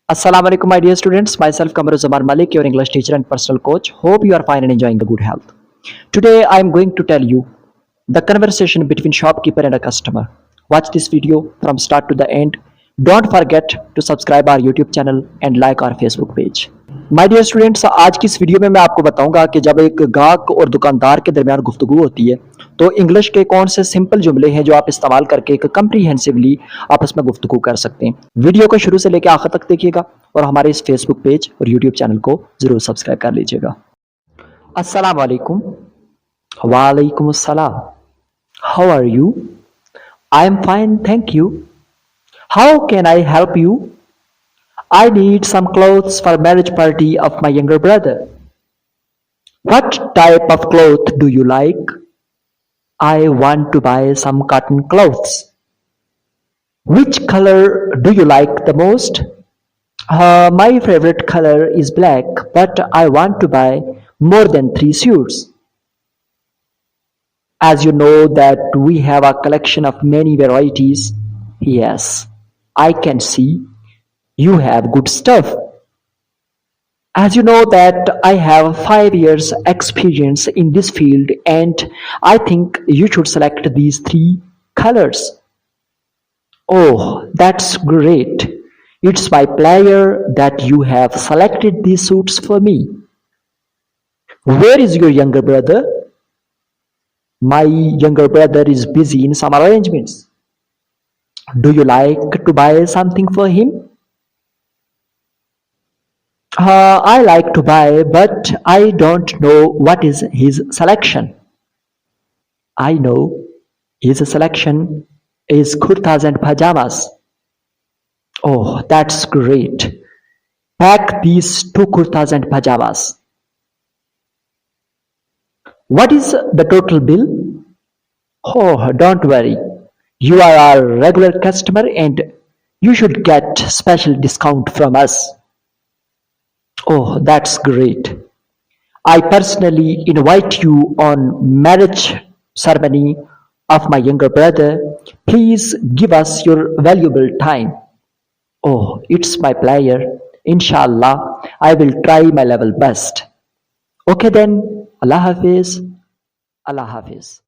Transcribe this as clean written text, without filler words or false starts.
Assalamu alaikum, my dear students. Myself, Kamaruzaman Malik, your English teacher and personal coach. Hope you are fine and enjoying the good health. Today, I am going to tell you the conversation between shopkeeper and a customer. Watch this video from start to the end. Don't forget to subscribe our YouTube channel and like our Facebook page. My dear students, आज की इस video में मैं आपको बताऊंगा कि जब एक ग्राहक और दुकानदार के दरमियान गुफ्तगू होती है तो इंग्लिश के कौन से सिंपल जुमले हैं जो आप इस्तेमाल करके एक कम्प्रीहेंसिवली आपस में गुफ्तगू कर सकते हैं। वीडियो को शुरू से लेकर आखिर तक देखिएगा और हमारे इस फेसबुक पेज और यूट्यूब चैनल को जरूर सब्सक्राइब कर लीजिएगा। अस्सलाम वालेकुम। वालेकुम अस्सलाम। How are you? I am fine, thank you. How can I help you? I need some clothes for marriage party of my younger brother. What type of cloth do you like? I want to buy some cotton clothes. Which color do you like the most? My favorite color is black, but I want to buy more than 3 suits. As you know that we have a collection of many varieties. Yes, I can see you have good stuff. As you know that I have 5 years experience in this field and I think you should select these 3 colors. Oh, that's great. It's my pleasure that you have selected these suits for me. Where is your younger brother? My younger brother is busy in some arrangements. Do you like to buy something for him? I like to buy, but I don't know what is his selection. I know his selection is kurtas and pajamas. Oh, that's great. Pack these 2 kurtas and pajamas. What is the total bill? Oh, don't worry. You are our regular customer and you should get special discount from us. Oh, that's great. I personally invite you on marriage ceremony of my younger brother. Please give us your valuable time. Oh, it's my pleasure. Inshallah, I will try my level best. Okay then, Allah Hafiz. Allah Hafiz.